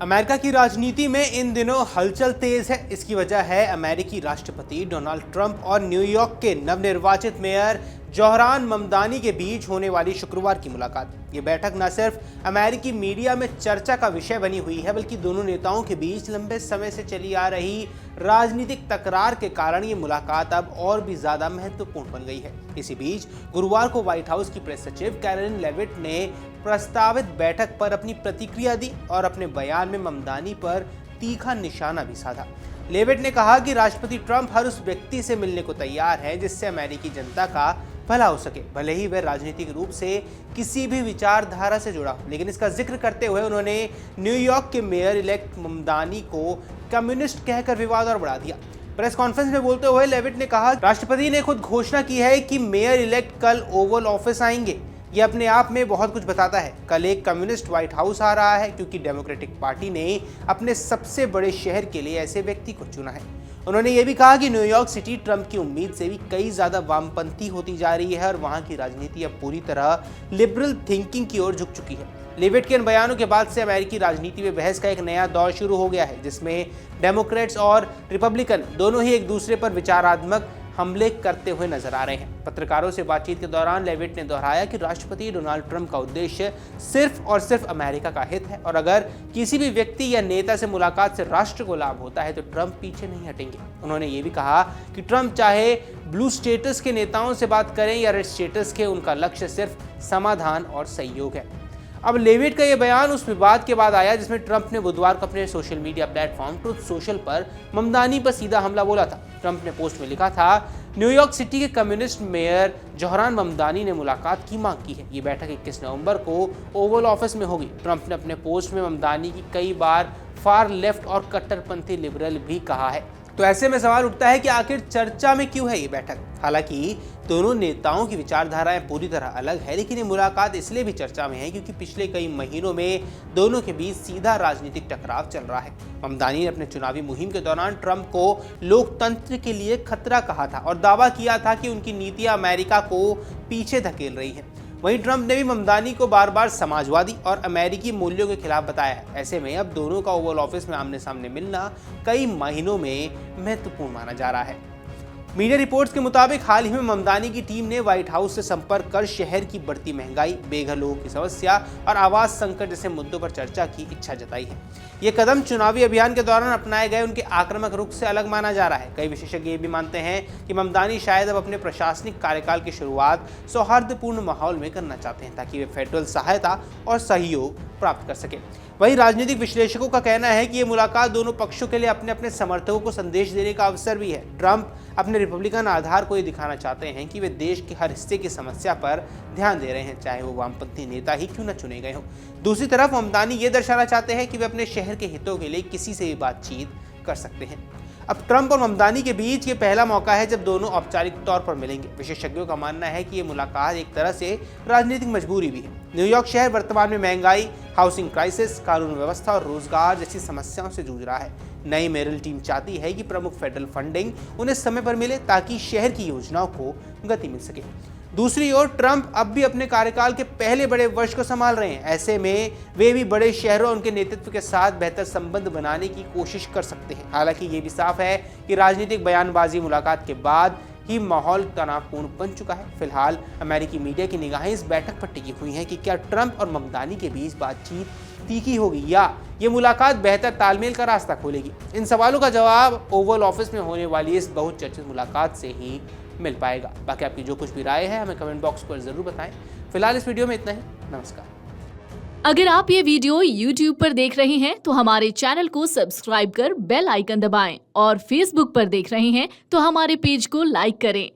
America की राजनीति में इन दिनों हलचल तेज है। इसकी वजह है अमेरिकी राष्ट्रपति डोनाल्ड ट्रंप और न्यूयॉर्क के नवनिर्वाचित मेयर जोहरान ममदानी के बीच होने वाली शुक्रवार की मुलाकात। ये बैठक न सिर्फ अमेरिकी मीडिया में चर्चा का विषय बनी हुई है, बल्कि दोनों नेताओं के बीच लंबे समय से चली आ रही राजनीतिक तकरार के कारण ये मुलाकात अब और भी ज्यादा महत्वपूर्ण बन गई है। इसी बीच गुरुवार को व्हाइट हाउस की प्रेस सचिव कैरोलिन लेविट ने प्रस्तावित बैठक पर अपनी प्रतिक्रिया दी और अपने बयान में ममदानी पर तीखा निशाना भी साधा। लेविट ने कहा कि राष्ट्रपति ट्रंप हर उस व्यक्ति से मिलने को तैयार है जिससे अमेरिकी जनता का भला हो सके, भले ही वह राजनीतिक रूप से किसी भी विचारधारा से जुड़ा हो। लेकिन इसका जिक्र करते हुए उन्होंने न्यूयॉर्क के मेयर इलेक्ट ममदानी को कम्युनिस्ट कहकर विवाद और बढ़ा दिया। प्रेस कॉन्फ्रेंस में बोलते हुए लेविट ने कहा, राष्ट्रपति ने खुद घोषणा की है कि मेयर इलेक्ट कल ओवल ऑफिस आएंगे। ये अपने आप में बहुत कुछ बताता है। कल एक कम्युनिस्ट व्हाइट हाउस आ रहा है क्योंकि डेमोक्रेटिक पार्टी ने अपने सबसे बड़े शहर के लिए ऐसे व्यक्ति को चुना है। उन्होंने ये भी कहा कि न्यूयॉर्क सिटी ट्रंप की उम्मीद से भी कई ज्यादा वामपंथी होती जा रही है और वहां की राजनीति अब पूरी तरह लिबरल थिंकिंग की ओर झुक चुकी है। लेविट के इन बयानों के बाद से अमेरिकी राजनीति में बहस का एक नया दौर शुरू हो गया है, जिसमें डेमोक्रेट्स और रिपब्लिकन दोनों ही एक दूसरे पर विचारात्मक हमले करते हुए नजर आ रहे हैं। पत्रकारों से बातचीत के दौरान लेविट ने दोहराया कि राष्ट्रपति डोनाल्ड ट्रंप का उद्देश्य सिर्फ और सिर्फ अमेरिका का हित है और अगर किसी भी व्यक्ति या नेता से मुलाकात से राष्ट्र को लाभ होता है तो ट्रंप पीछे नहीं हटेंगे। उन्होंने ये भी कहा कि ट्रंप चाहे ब्लू स्टेटस के नेताओं से बात करें या रेड स्टेटस के, उनका लक्ष्य सिर्फ समाधान और सहयोग है। अब लेविट का यह बयान उस विवाद के बाद आया जिसमें ट्रंप ने बुधवार को अपने social media platform truth social पर ममदानी पर सीधा हमला बोला था। ट्रंप ने पोस्ट में लिखा था, न्यूयॉर्क सिटी के कम्युनिस्ट मेयर जोहरान ममदानी ने मुलाकात की मांग की है। ये बैठक 21 नवंबर को ओवल ऑफिस में होगी। ट्रंप ने अपने पोस्ट में ममदानी की कई बार फार लेफ्ट और कट्टरपंथी लिबरल भी कहा है। तो ऐसे में सवाल उठता है कि आखिर चर्चा में क्यों है ये बैठक। हालांकि दोनों नेताओं की विचारधाराएं पूरी तरह अलग है, लेकिन ये मुलाकात इसलिए भी चर्चा में है क्योंकि पिछले कई महीनों में दोनों के बीच सीधा राजनीतिक टकराव चल रहा है। ममदानी ने अपने चुनावी मुहिम के दौरान ट्रंप को लोकतंत्र के लिए खतरा कहा था और दावा किया था कि उनकी नीतियां अमेरिका को पीछे धकेल रही हैं। वहीं ट्रंप ने भी ममदानी को बार बार समाजवादी और अमेरिकी मूल्यों के खिलाफ बताया है। ऐसे में अब दोनों का ओवल ऑफिस में आमने सामने मिलना कई महीनों में महत्वपूर्ण माना जा रहा है। मीडिया रिपोर्ट्स के मुताबिक हाल ही में ममदानी की टीम ने व्हाइट हाउस से संपर्क कर शहर की बढ़ती महंगाई, बेघर लोगों की समस्या और आवास संकट जैसे मुद्दों पर चर्चा की इच्छा जताई है। ये कदम चुनावी अभियान के दौरान अपनाए गए उनके आक्रामक रुख से अलग माना जा रहा है। कई विशेषज्ञ ये भी मानते हैं कि ममदानी शायद अब अपने प्रशासनिक कार्यकाल की शुरुआत सौहार्दपूर्ण माहौल में करना चाहते हैं ताकि वे फेडरल सहायता और सहयोग प्राप्त कर सके। वहीं राजनीतिक विश्लेषकों का कहना है कि ये मुलाकात दोनों पक्षों के लिए अपने अपने समर्थकों को संदेश देने का अवसर भी है। ट्रंप अपने रिपब्लिकन आधार को ये दिखाना चाहते हैं कि वे देश के हर हिस्से की समस्या पर ध्यान दे रहे हैं, चाहे वो वामपंथी नेता ही क्यों न चुने गए हों। दूसरी तरफ ममदानी ये दर्शाना चाहते हैं कि वे अपने शहर के हितों के लिए किसी से भी बातचीत कर सकते हैं। अब ट्रंप और ममदानी के बीच ये पहला मौका है जब दोनों औपचारिक तौर पर मिलेंगे। विशेषज्ञों का मानना है कि ये मुलाकात एक तरह से राजनीतिक मजबूरी भी है। न्यूयॉर्क शहर वर्तमान में महंगाई, हाउसिंग क्राइसिस, कानून व्यवस्था और रोजगार जैसी समस्याओं से जूझ रहा है। नई मेरिल टीम चाहती है कि प्रमुख फेडरल फंडिंग उन्हें समय पर मिले ताकि शहर की योजनाओं को गति मिल सके। दूसरी ओर ट्रंप अब भी अपने कार्यकाल के पहले बड़े वर्ष को संभाल रहे हैं। ऐसे में वे भी बड़े शहरों उनके नेतृत्व के साथ बेहतर संबंध बनाने की कोशिश कर सकते हैं। हालांकि ये भी साफ है कि राजनीतिक बयानबाजी मुलाकात के बाद ही माहौल तनावपूर्ण बन चुका है। फिलहाल अमेरिकी मीडिया की निगाहें इस बैठक पर टिकी हुई हैं कि क्या ट्रंप और ममदानी के बीच बातचीत तीखी होगी या ये मुलाकात बेहतर तालमेल का रास्ता खोलेगी। इन सवालों का जवाब ओवल ऑफिस में होने वाली इस बहुचर्चित मुलाकात से ही मिल पाएगा। बाकी आपकी जो कुछ भी राय है हमें कमेंट बॉक्स पर जरूर बताएं। फिलहाल इस वीडियो में इतना ही। नमस्कार। अगर आप ये वीडियो YouTube पर देख रहे हैं तो हमारे चैनल को सब्सक्राइब कर बेल आइकन दबाएं और Facebook पर देख रहे हैं तो हमारे पेज को लाइक करें।